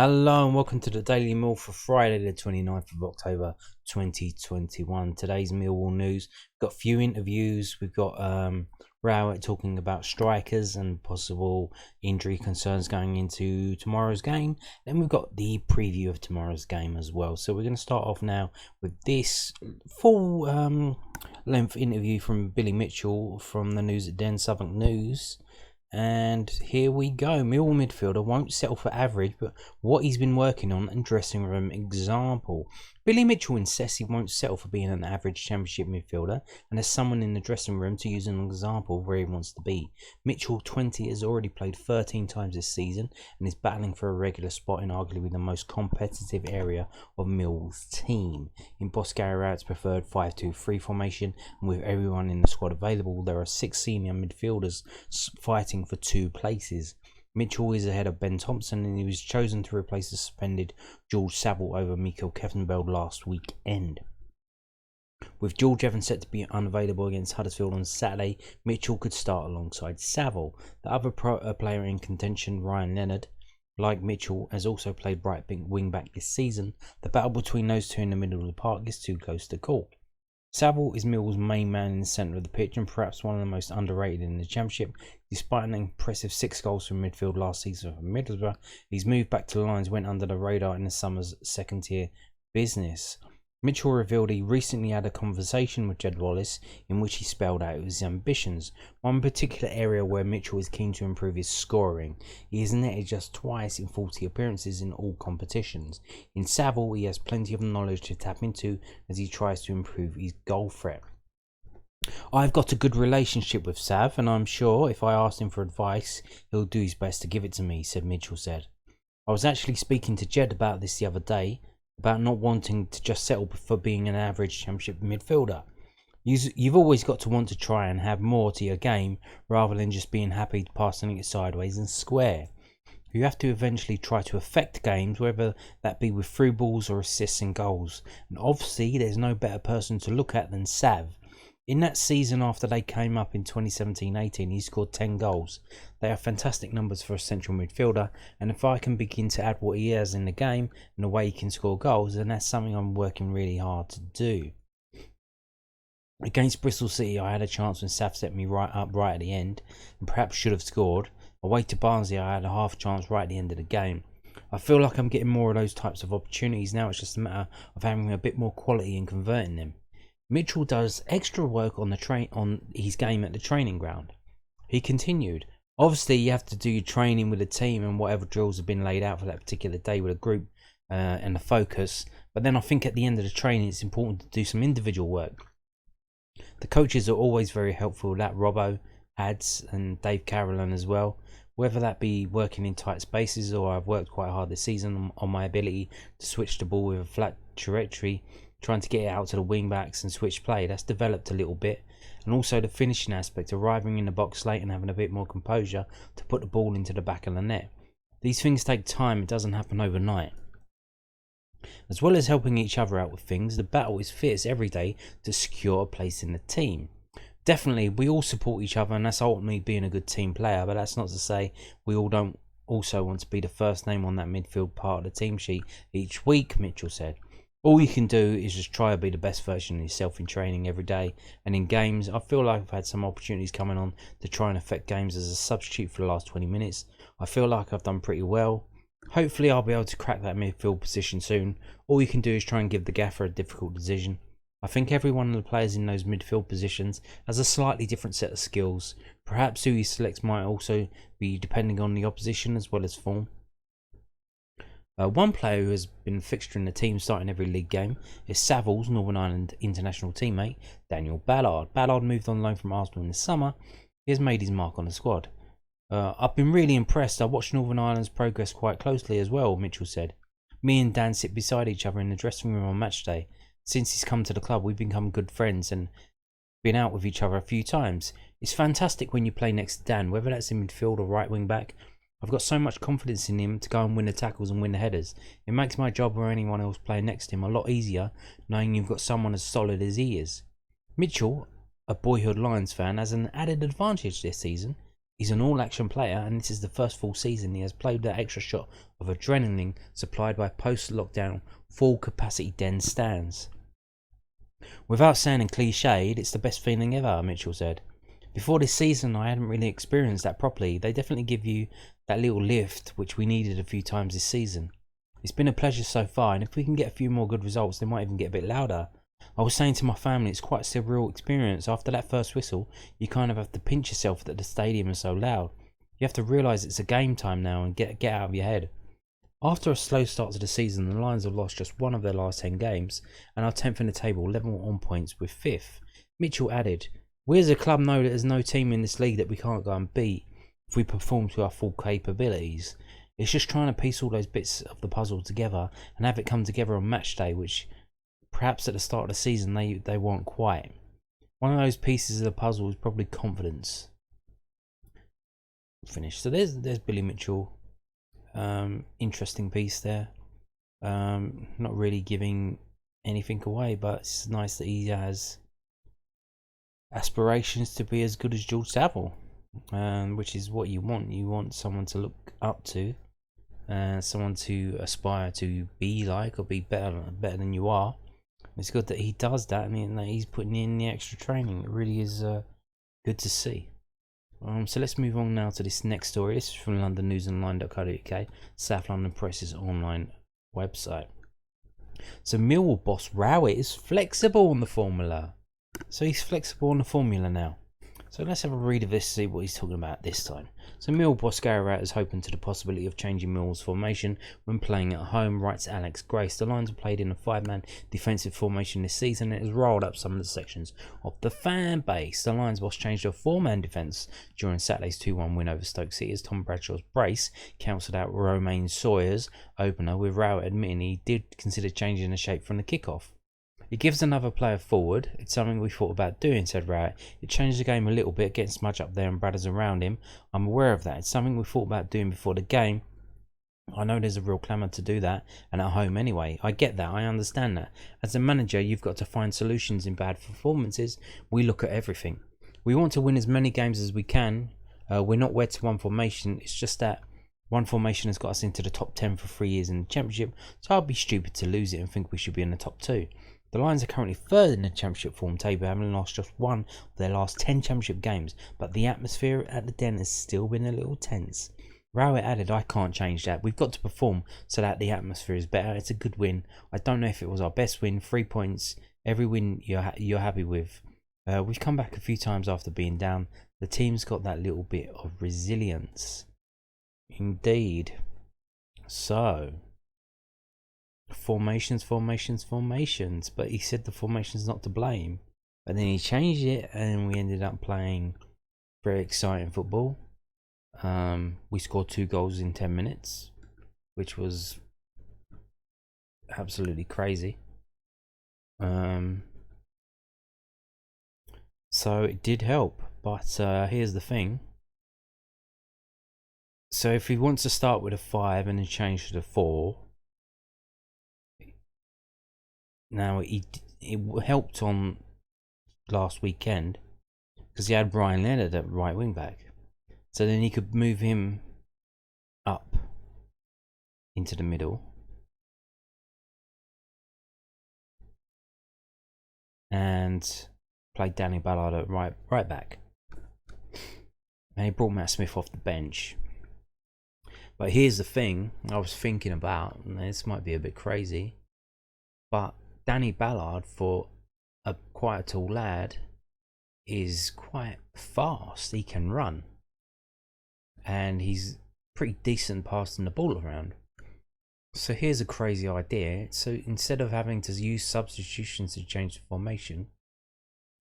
Hello and welcome to the Daily Mill for Friday the 29th of October 2021. Today's Millwall news. We've got a few interviews. We've got Rowett talking about strikers and possible injury concerns going into tomorrow's game. Then we've got the preview of tomorrow's game as well. So we're going to start off now with this full length interview from Billy Mitchell from the News at Den, Southwark News. And here we go. Millwall midfielder won't settle for average, but what he's been working on and dressing room example. Billy Mitchell insists he won't settle for being an average championship midfielder, and as someone in the dressing room to use an example of where he wants to be. Mitchell, 20, has already played 13 times this season and is battling for a regular spot in arguably the most competitive area of Millwall's team. In Boss Gary Rowett's preferred 5-2-3 formation, and with everyone in the squad available, there are 6 senior midfielders fighting for 2 places. Mitchell is ahead of Ben Thompson, and he was chosen to replace the suspended George Saville over Mikel Kevenbeld last weekend. With George Evans set to be unavailable against Huddersfield on Saturday, Mitchell could start alongside Saville. The other player in contention, Ryan Leonard, like Mitchell, has also played right wing back this season. The battle between those two in the middle of the park is too close to call. Saville is Millwall's main man in the centre of the pitch and perhaps one of the most underrated in the Championship. Despite an impressive 6 goals from midfield last season for Middlesbrough, his move back to the Lions went under the radar in the summer's second-tier business. Mitchell revealed he recently had a conversation with Jed Wallace in which he spelled out his ambitions. One particular area where Mitchell is keen to improve is scoring. He has netted just twice in 40 appearances in all competitions. In Saville, he has plenty of knowledge to tap into as he tries to improve his goal threat. I've got a good relationship with Sav, and I'm sure if I asked him for advice, he'll do his best to give it to me, Mitchell said. I was actually speaking to Jed about this the other day, about not wanting to just settle for being an average championship midfielder. You've always got to want to try and have more to your game rather than just being happy passing it sideways and square. You have to eventually try to affect games, whether that be with through balls or assists and goals. And obviously there's no better person to look at than Sav. In that season after they came up in 2017-18, he scored 10 goals. They are fantastic numbers for a central midfielder, and if I can begin to add what he has in the game and the way he can score goals, then that's something I'm working really hard to do. Against Bristol City, I had a chance when Sav set me right at the end, and perhaps should have scored. Away to Barnsley, I had a half chance right at the end of the game. I feel like I'm getting more of those types of opportunities now. It's just a matter of having a bit more quality and converting them. Mitchell does extra work on his game at the training ground. He continued, obviously you have to do your training with a team and whatever drills have been laid out for that particular day with a group and the focus, but then I think at the end of the training it's important to do some individual work. The coaches are always very helpful, that Robbo, Hads and Dave Carolan as well, whether that be working in tight spaces or I've worked quite hard this season on my ability to switch the ball with a flat trajectory, trying to get it out to the wing backs and switch play. That's developed a little bit. And also the finishing aspect, arriving in the box late and having a bit more composure to put the ball into the back of the net. These things take time, it doesn't happen overnight. As well as helping each other out with things, the battle is fierce every day to secure a place in the team. Definitely, we all support each other and that's ultimately being a good team player, but that's not to say we all don't also want to be the first name on that midfield part of the team sheet each week, Mitchell said. All you can do is just try to be the best version of yourself in training every day. And in games, I feel like I've had some opportunities coming on to try and affect games as a substitute for the last 20 minutes. I feel like I've done pretty well. Hopefully I'll be able to crack that midfield position soon. All you can do is try and give the gaffer a difficult decision. I think every one of the players in those midfield positions has a slightly different set of skills. Perhaps who he selects might also be depending on the opposition as well as form. One player who has been fixturing the team starting every league game is Saville's Northern Ireland international teammate, Daniel Ballard. Ballard moved on loan from Arsenal in the summer. He has made his mark on the squad. I've been really impressed. I watched Northern Ireland's progress quite closely as well, Mitchell said. Me and Dan sit beside each other in the dressing room on match day. Since he's come to the club, we've become good friends and been out with each other a few times. It's fantastic when you play next to Dan, whether that's in midfield or right wing back. I've got so much confidence in him to go and win the tackles and win the headers. It makes my job or anyone else playing next to him a lot easier, knowing you've got someone as solid as he is. Mitchell, a boyhood Lions fan, has an added advantage this season. He's an all-action player, and this is the first full season he has played that extra shot of adrenaline supplied by post-lockdown full-capacity den stands. Without sounding cliched, it's the best feeling ever, Mitchell said. Before this season, I hadn't really experienced that properly. They definitely give you that little lift, which we needed a few times this season. It's been a pleasure so far, and if we can get a few more good results, they might even get a bit louder. I was saying to my family, it's quite a surreal experience. After that first whistle, you kind of have to pinch yourself that the stadium is so loud. You have to realise it's a game time now and get out of your head. After a slow start to the season, the Lions have lost just one of their last 10 games and are 10th in the table, level on points with 5th. Mitchell added, we as a club know that there's no team in this league that we can't go and beat if we perform to our full capabilities. It's just trying to piece all those bits of the puzzle together and have it come together on match day, which perhaps at the start of the season they weren't quite. One of those pieces of the puzzle is probably confidence. Finished. So there's Billy Mitchell. Interesting piece there. Not really giving anything away, but it's nice that he has aspirations to be as good as George Savile, which is what you want. You want someone to look up to, someone to aspire to be like or be better than you are. It's good that he does that, and that he's putting in the extra training. It really is good to see. So let's move on now to this next story. This is from londonnewsonline.co.uk, South London Press's online website. So Millwall boss Rowett is flexible on the formula. So he's flexible on the formula now. So let's have a read of this, see what he's talking about this time. So Millwall boss Gary Rowett is open to the possibility of changing Millwall's formation when playing at home, writes Alex Grace. The Lions have played in a 5-man defensive formation this season and it has rolled up some of the sections of the fan base. The Lions boss changed to a 4-man defence during Saturday's 2-1 win over Stoke City as Tom Bradshaw's brace cancelled out Romain Sawyer's opener, with Rowett admitting he did consider changing the shape from the kickoff. It gives another player forward. It's something we thought about doing, said Rowett. It changed the game a little bit, getting Smudge up there and Bradders around him. I'm aware of that. It's something we thought about doing before the game. I know there's a real clamour to do that, and at home anyway. I get that. I understand that. As a manager, you've got to find solutions in bad performances. We look at everything. We want to win as many games as we can. We're not wed to one formation. It's just that one formation has got us into the top 10 for 3 years in the Championship, so I'd be stupid to lose it and think we should be in the top 2. The Lions are currently third in the Championship form table, having lost just one of their last 10 Championship games, but the atmosphere at the Den has still been a little tense. Rowett added, I can't change that. We've got to perform so that the atmosphere is better. It's a good win. I don't know if it was our best win. 3 points. Every win you're happy with. We've come back a few times after being down. The team's got that little bit of resilience. Indeed. So, formations. But he said the formation's not to blame. But then he changed it and we ended up playing very exciting football. We scored 2 goals in 10 minutes, which was absolutely crazy. So it did help, but here's the thing. So if he wants to start with a 5 and then change to the 4, now it helped on last weekend because he had Brian Leonard at right wing back. So then he could move him up into the middle and play Danny Ballard at right back. And he brought Matt Smith off the bench. But here's the thing I was thinking about, and this might be a bit crazy, but Danny Ballard, for quite a tall lad, is quite fast. He can run. And he's pretty decent passing the ball around. So here's a crazy idea. So instead of having to use substitutions to change the formation,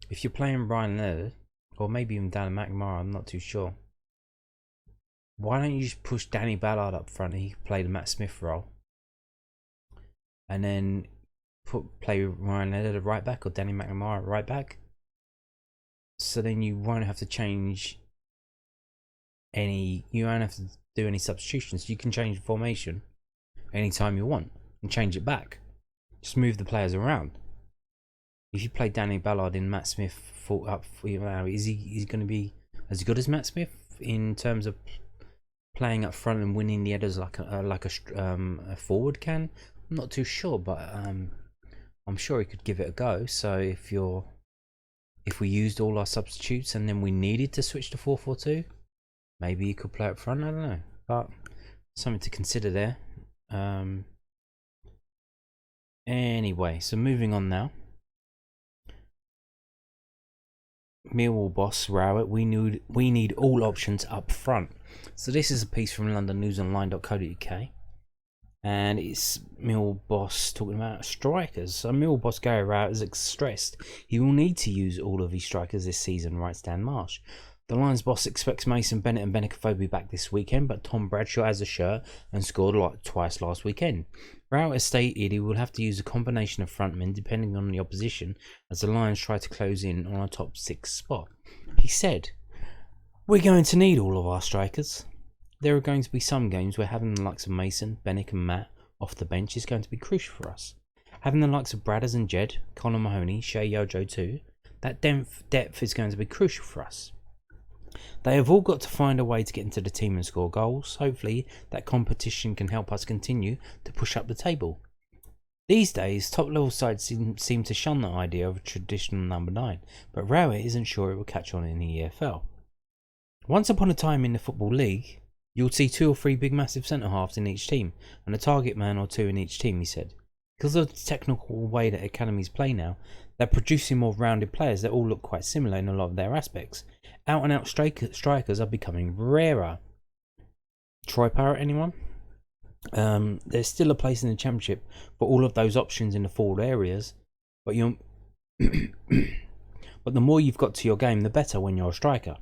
if you're playing Brian Leonard, or maybe even Dan McNamara, I'm not too sure, why don't you just push Danny Ballard up front and he can play the Matt Smith role, and then play Ryan Leonard at right back or Danny McNamara at right back, so then you won't have to change you won't have to do any substitutions. You can change the formation anytime you want and change it back. Just move the players around. If you play Danny Ballard in Matt Smith up, is he going to be as good as Matt Smith? in terms of playing up front and winning the headers like a forward can? I'm not too sure, but I'm sure he could give it a go. So if we used all our substitutes and then we needed to switch to 4-4-2, maybe he could play up front. I don't know, but something to consider there. Anyway, so moving on now. Millwall boss Rowett, we need all options up front. So this is a piece from londonnewsonline.co.uk, and it's Millwall boss talking about strikers. So Millwall boss Gary Rowett has stressed he will need to use all of his strikers this season, writes Dan Marsh. The Lions boss expects Mason Bennett and Benik Afobe back this weekend, but Tom Bradshaw has a shirt and scored like twice last weekend. Rowett has stated he will have to use a combination of frontmen depending on the opposition as the Lions try to close in on a top 6 spot. He said, "We're going to need all of our strikers. There are going to be some games where having the likes of Mason, Benik and Matt off the bench is going to be crucial for us. Having the likes of Bradders and Jed, Conor Mahoney, Shea Yojo too, that depth is going to be crucial for us. They have all got to find a way to get into the team and score goals. Hopefully that competition can help us continue to push up the table. These days, top level sides seem to shun the idea of a traditional number 9, but Rowett isn't sure it will catch on in the EFL. Once upon a time in the Football League, you'll see 2 or 3 big massive centre-halves in each team, and a target man or 2 in each team," he said. Because of the technical way that academies play now, they're producing more rounded players that all look quite similar in a lot of their aspects. Out-and-out strikers are becoming rarer. Troy Parrott, anyone? There's still a place in the Championship for all of those options in the forward areas, but but the more you've got to your game, the better when you're a striker.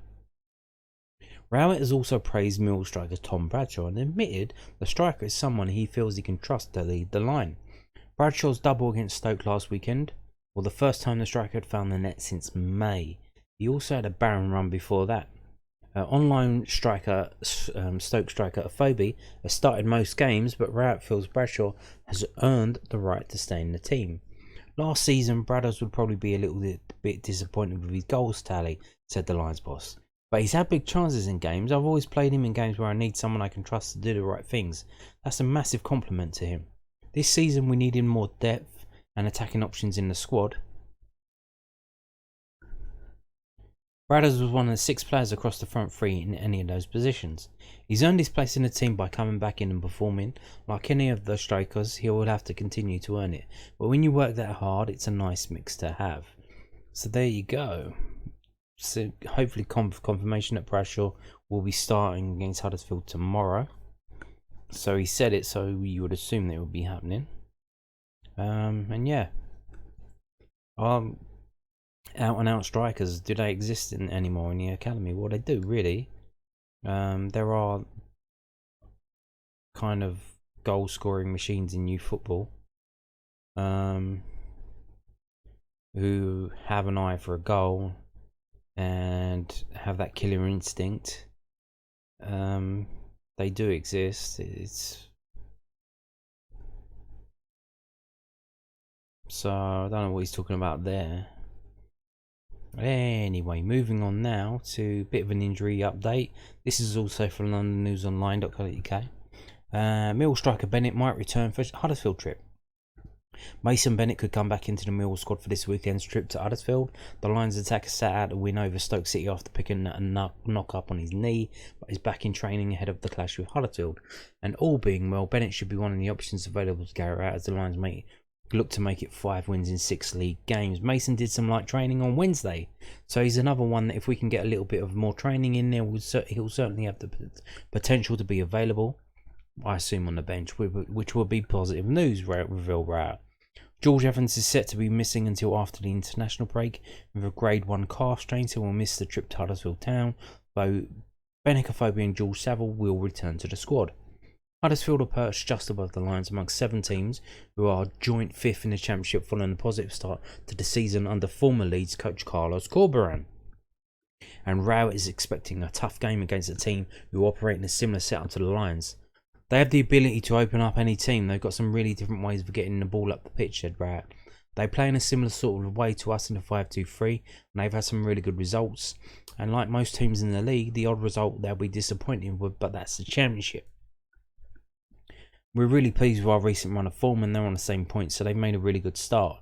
Rowett has also praised Mill striker Tom Bradshaw and admitted the striker is someone he feels he can trust to lead the line. Bradshaw's double against Stoke last weekend, or the first time the striker had found the net since May. He also had a barren run before that. Online striker, Stoke striker Afobe has started most games, but Rowett feels Bradshaw has earned the right to stay in the team. Last season, Bradders would probably be a little bit disappointed with his goals tally, said the Lions boss. But he's had big chances in games. I've always played him in games where I need someone I can trust to do the right things. That's a massive compliment to him. This season we needed more depth and attacking options in the squad. Bradders was one of the 6 players across the front 3 in any of those positions. He's earned his place in the team by coming back in and performing. Like any of the strikers, he will have to continue to earn it. But when you work that hard, it's a nice mix to have. So there you go. So hopefully confirmation that Bradshaw will be starting against Huddersfield tomorrow. So he said it, so you would assume that it would be happening. And yeah. Out and out strikers, do they exist anymore in the academy? Well, they do, really. There are kind of goal scoring machines in youth football who have an eye for a goal and have that killer instinct. They do exist. So I don't know what he's talking about there. Anyway, moving on now to a bit of an injury update. This is also from londonnewsonline.co.uk. Mill striker Bennett might return for Huddersfield trip. Mason Bennett could come back into the Millwall squad for this weekend's trip to Huddersfield. The Lions attacker sat out a win over Stoke City after picking a knock up on his knee, but is back in training ahead of the clash with Huddersfield. And all being well, Bennett should be one of the options available to Gary Rowett as the Lions look to make it 5 wins in 6 league games. Mason did some light training on Wednesday, so he's another one that if we can get a little bit of more training in there, he'll certainly have the potential to be available, I assume, on the bench, which will be positive news, reveal Rowett. George Evans is set to be missing until after the international break with a grade 1 calf strain, so will miss the trip to Huddersfield Town, though Benik Afobe and George Saville will return to the squad. Huddersfield are perched just above the Lions amongst 7 teams who are joint 5th in the Championship following a positive start to the season under former Leeds coach Carlos Corberán. And Rowett is expecting a tough game against a team who operate in a similar setup to the Lions. They have the ability to open up any team. They've got some really different ways of getting the ball up the pitch, said Rowett. They play in a similar sort of way to us in the 5-2-3, and they've had some really good results. And like most teams in the league, the odd result they'll be disappointed with, but that's the Championship. We're really pleased with our recent run of form, and they're on the same point, so they've made a really good start.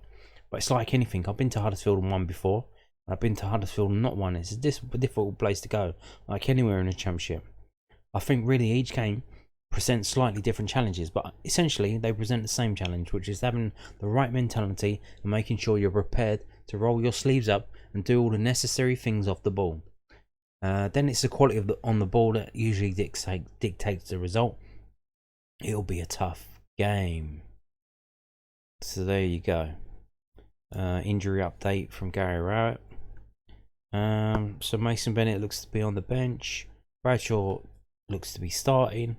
But it's like anything. I've been to Huddersfield and won before. I've been to Huddersfield and not won. It's a difficult place to go, like anywhere in the Championship. I think really each game presents slightly different challenges, but essentially they present the same challenge, which is having the right mentality and making sure you're prepared to roll your sleeves up and do all the necessary things off the ball. Then it's the quality of on the ball that usually dictates the result. It'll be a tough game. So there you go. Injury update from Gary Rowett. So Mason Bennett looks to be on the bench. Bradshaw looks to be starting.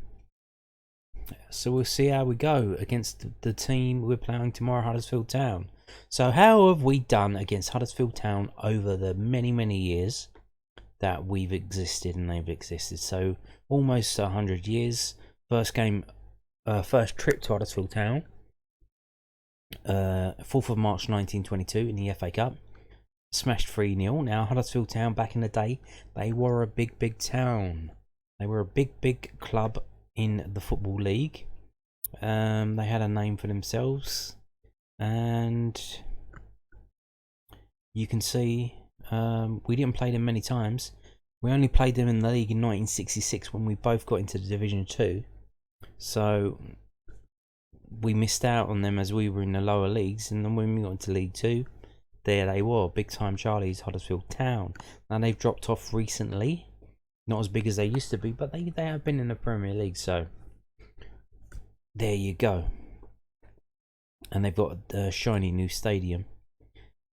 So we'll see how we go against the team we're playing tomorrow, Huddersfield Town. So how have we done against Huddersfield Town over the many years that we've existed and they've existed? So almost 100 years. First game, first trip to Huddersfield Town, 4th of March 1922 in the FA Cup. Smashed 3-0. Now Huddersfield Town back in the day, they were a big town. They were a big club in the Football League. They had a name for themselves, and you can see we didn't play them many times. We only played them in the league in 1966 when we both got into the Division 2. So we missed out on them as we were in the lower leagues, and then when we got into League 2, there they were, big time Charlies, Huddersfield Town. Now they've dropped off recently, not as big as they used to be, but they have been in the Premier League, so there you go. And they've got a shiny new stadium.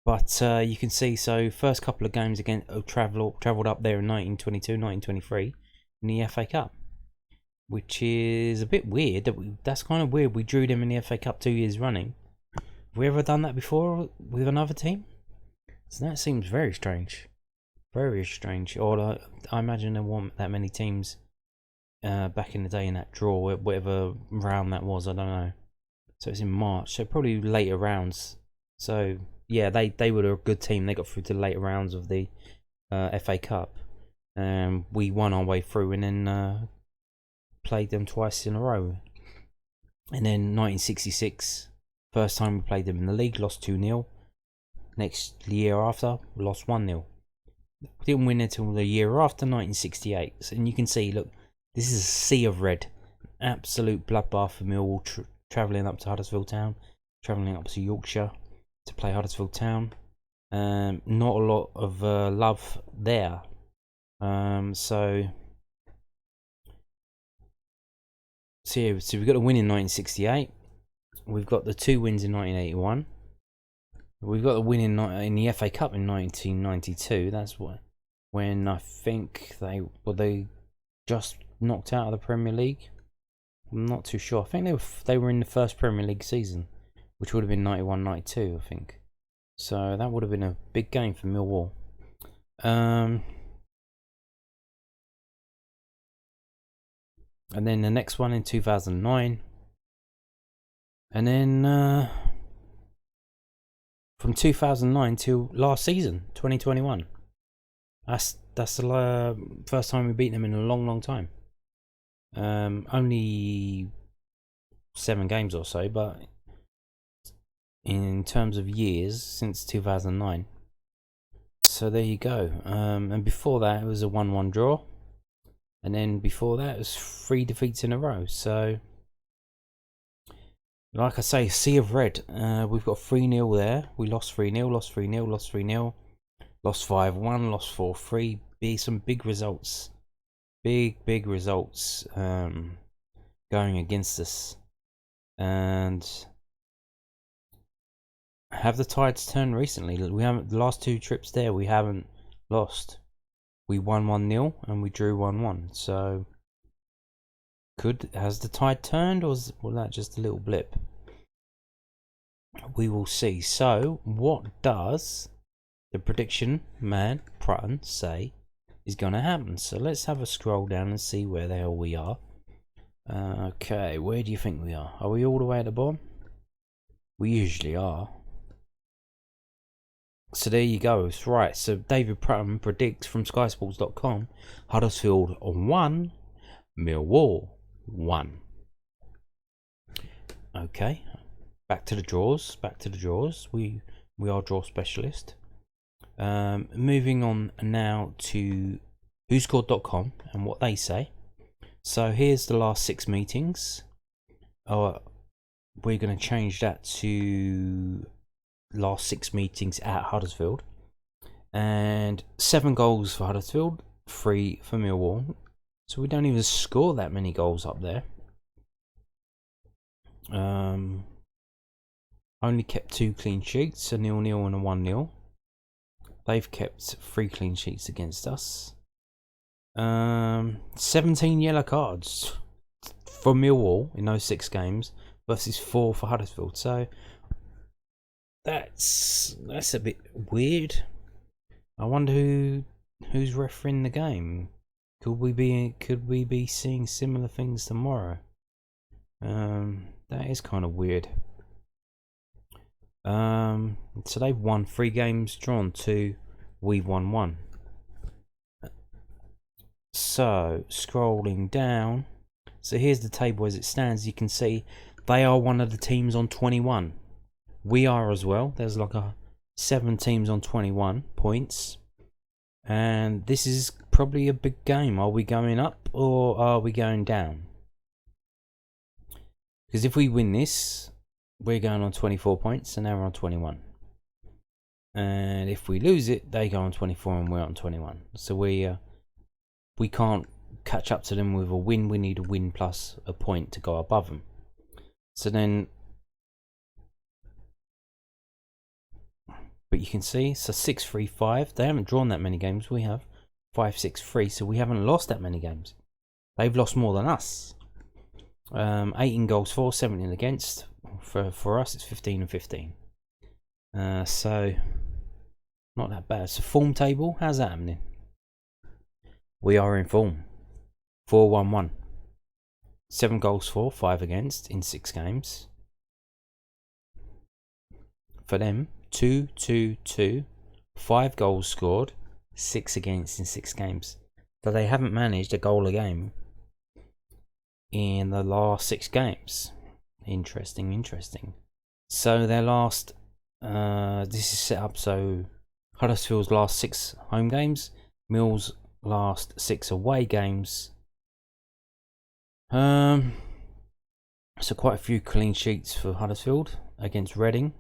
But you can see, so first couple of games again, travelled up there in 1922, 1923 in the FA Cup, which is a bit weird. That's kind of weird. We drew them in the FA Cup 2 years running. Have we ever done that before with another team? So that seems very strange. Very strange. Or I imagine there weren't that many teams back in the day in that draw, whatever round that was, I don't know. So it's in March, so probably later rounds. So yeah, they were a good team. They got through to the later rounds of the FA Cup. We won our way through and then played them twice in a row. And then 1966, first time we played them in the league, lost 2-0. Next year after, we lost 1-0. Didn't win until the year after, 1968. And you can see, look, this is a sea of red. Absolute bloodbath for Millwall, travelling up to Huddersfield Town, travelling up to Yorkshire to play Huddersfield Town. Not a lot of love there. So we've got a win in 1968. We've got the 2 wins in 1981. We've got the win in the FA Cup in 1992. That's when I think they just knocked out of the Premier League. I'm not too sure. I think they were in the first Premier League season, which would have been 91-92, I think. So that would have been a big game for Millwall. And then the next one in 2009. And then from 2009 till last season, 2021. That's the first time we beat them in a long time. Only 7 games or so, but in terms of years, since 2009. So there you go. And before that, it was a 1-1 draw. And then before that, it was 3 defeats in a row. So, like I say, sea of red. We've got 3-0 there. We lost 3-0, lost 3-0, lost 3-0. Lost 5-1, lost 4-3. Some big results. Big results going against us. And have the tides turned recently? We haven't, the last 2 trips there, we haven't lost. We won 1-0 and we drew 1-1. So has the tide turned, or was that just a little blip? We will see. So what does the prediction man Prutton say is going to happen? So let's have a scroll down and see where the hell we are. Okay, where do you think we are? Are we all the way at the bottom? We usually are. So there you go. It's right. So David Prutton predicts from SkySports.com: Huddersfield 1, Millwall 1. Okay, back to the draws. Back to the draws. We are draw specialist. Moving on now to WhoScored.com and what they say. So here's the last 6 meetings. We're going to change that to last 6 meetings at Huddersfield, and 7 goals for Huddersfield, 3 for Millwall. So we don't even score that many goals up there. Only kept 2 clean sheets, a 0-0 and a 1-0. They've kept 3 clean sheets against us. 17 yellow cards for Millwall in those 6 games versus 4 for Huddersfield. So that's a bit weird. I wonder who's refereeing the game. Could we be seeing similar things tomorrow? That is kind of weird. So they've won 3 games, drawn 2, we've won 1. So scrolling down, so here's the table as it stands. You can see they are one of the teams on 21. We are as well. There's like 7 teams on 21 points, and this is probably a big game. Are we going up or are we going down? Because if we win this, we're going on 24 points, and now we're on 21. And if we lose it, they go on 24 and we're on 21. So we can't catch up to them with a win. We need a win plus a point to go above them. So then, but you can see, so 6-3-5. They haven't drawn that many games. We have 5-6-3. So we haven't lost that many games. They've lost more than us. 18 goals for, 17 against. For us, it's 15 and 15. So not that bad. So form table, how's that happening? We are in form. 4-1-1. 7 goals for, 5 against in 6 games. For them, 2-2-2. 5 goals scored, 6 against in 6 games. So they haven't managed a goal a game in the last 6 games. Interesting. So their last, this is set up so Huddersfield's last 6 home games, Mill's last 6 away games. So quite a few clean sheets for Huddersfield against Reading,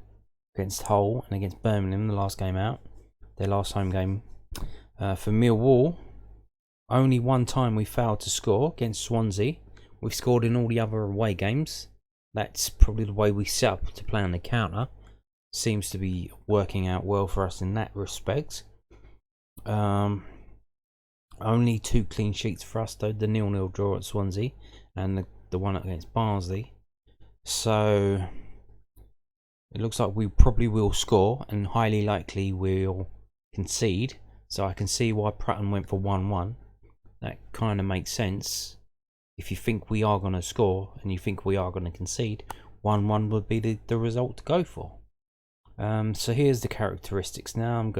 against Hull, and against Birmingham, the last game out, their last home game. For Millwall, only one time we failed to score, against Swansea. We've scored in all the other away games. That's probably the way we set up to play on the counter. Seems to be working out well for us in that respect. Only 2 clean sheets for us though, the 0-0 draw at Swansea and the one against Barnsley. So it looks like we probably will score, and highly likely we'll concede. So I can see why Prutton went for 1-1. That kind of makes sense. If you think we are going to score and you think we are going to concede, 1-1 would be the result to go for. So here's the characteristics now. I'm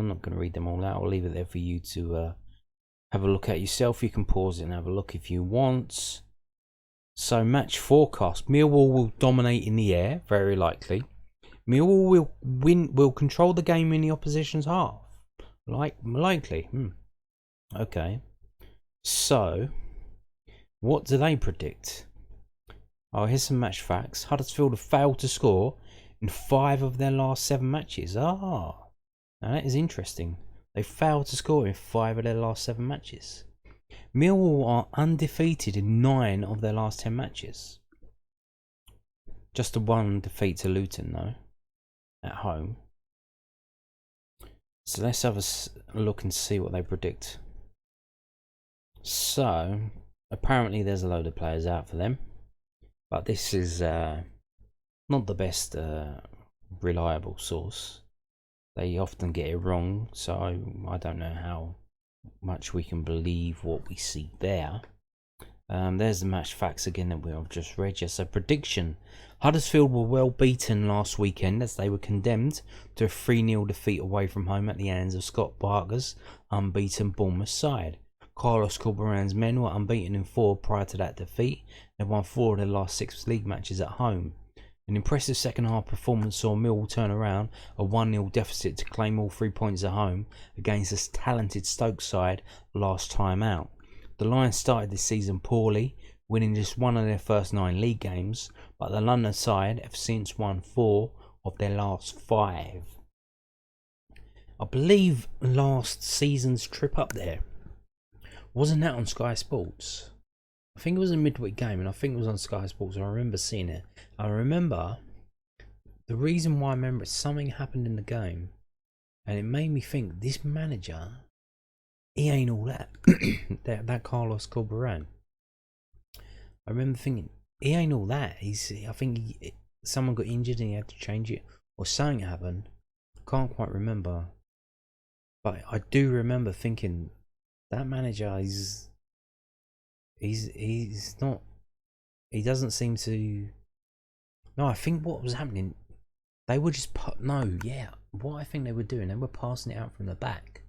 not gonna read them all out. I'll leave it there for you to have a look at yourself. You can pause it and have a look if you want. So match forecast: Millwall will dominate in the air, very likely. Millwall will control the game in the opposition's half, likely. Okay. So what do they predict? Oh, here's some match facts. Huddersfield have failed to score in 5 of their last 7 matches. Now that is interesting. They failed to score in 5 of their last 7 matches. Millwall are undefeated in 9 of their last 10 matches. Just a 1 defeat to Luton though, at home. So let's have a look and see what they predict. So apparently there's a load of players out for them, but this is not the best reliable source. They often get it wrong, so I don't know how much we can believe what we see there. There's the match facts again that I've just read. So prediction. Huddersfield were well beaten last weekend as they were condemned to a 3-0 defeat away from home at the hands of Scott Barker's unbeaten Bournemouth side. Carlos Corberan's men were unbeaten in 4 prior to that defeat. They won 4 of their last 6 league matches at home. An impressive second half performance saw Millwall turn around a 1-0 deficit to claim all 3 points at home against this talented Stoke side last time out. The Lions started this season poorly, winning just 1 of their first 9 league games, but the London side have since won 4 of their last 5. I believe last season's trip up there, wasn't that on Sky Sports? I think it was a midweek game and I think it was on Sky Sports. I remember seeing it. I remember the reason why I remember something happened in the game and it made me think this manager, he ain't all that. that Carlos Corberan. I remember thinking, he ain't all that. I think someone got injured and he had to change it, or something happened. I can't quite remember, but I do remember thinking that manager he's not. He doesn't seem to. No, I think what was happening, they were just what I think they were doing, they were passing it out from the back.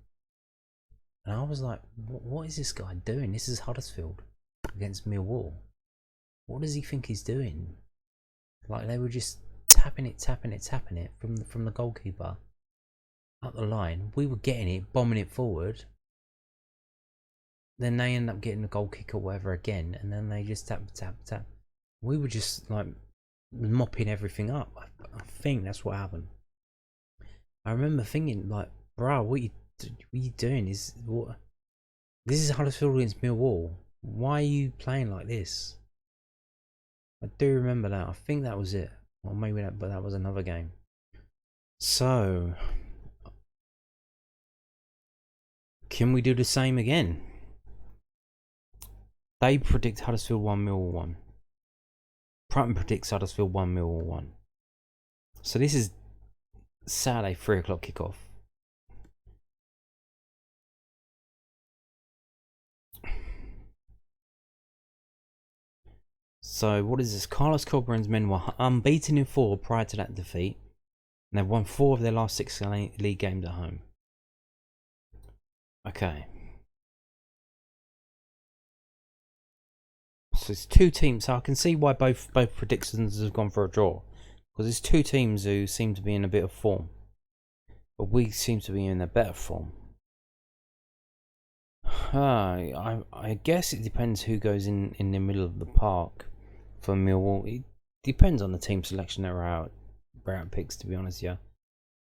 And I was like, what is this guy doing? This is Huddersfield against Millwall. What does he think he's doing? Like, they were just tapping it from the goalkeeper up the line. We were getting it, bombing it forward. Then they end up getting the goal kick or whatever again, and then they just tap. We were just like mopping everything up. I think that's what happened. I remember thinking, like, bro, what you doing? This is Huddersfield against Millwall. Why are you playing like this? I do remember that. I think that was it. Or maybe that was another game. So, can we do the same again? They predict Huddersfield 1, Millwall 1. Prutton predicts Huddersfield 1, Millwall 1. So this is Saturday 3 o'clock kickoff. So what is this? Carlos Corberan's men were unbeaten in 4 prior to that defeat, and they've won 4 of their last 6 league games at home. Okay. So it's 2 teams. So I can see why both predictions have gone for a draw, because it's 2 teams who seem to be in a bit of form, but we seem to be in a better form. I guess it depends who goes in the middle of the park for Millwall. It depends on the team selection that Rowett picks, to be honest. Yeah,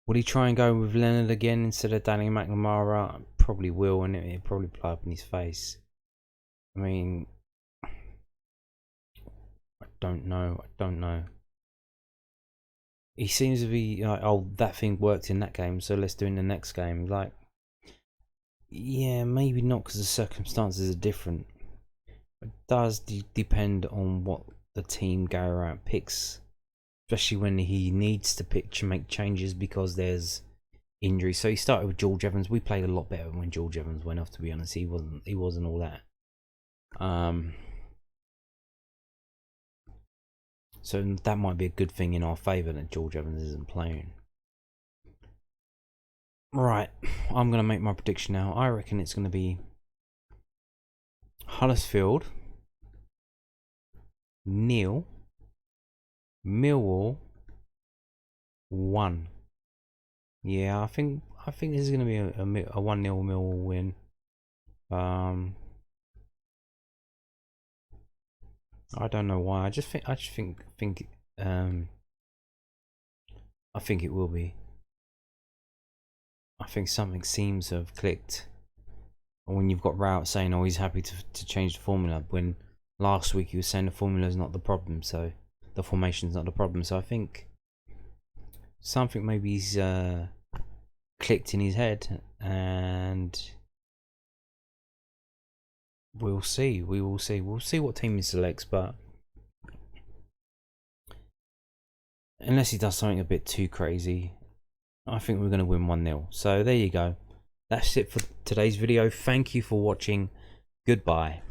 would he try and go with Leonard again instead of Danny McNamara? Probably will, and it'll probably play up in his face. I mean, I don't know. He seems to be like, oh, that thing worked in that game, so let's do it in the next game. Like, yeah, maybe not, because the circumstances are different. It does depend on what the team Rowett picks, especially when he needs to make changes because there's injury. So he started with George Evans. We played a lot better when George Evans went off, to be honest. He wasn't all that. So that might be a good thing in our favour that George Evans isn't playing. Right, I'm going to make my prediction now. I reckon it's going to be Huddersfield 0, Millwall 1. Yeah, I think this is going to be a 1-0 Millwall win. I don't know why. I think it will be. I think something seems to have clicked. And when you've got Rowett saying, oh, he's happy to change the formula, when last week he was saying the formula is not the problem, so the formation's not the problem. So I think something maybe's clicked in his head, and we'll see. We'll see what team he selects, but unless he does something a bit too crazy, I think we're going to win 1-0. So there you go. That's it for today's video. Thank you for watching. Goodbye.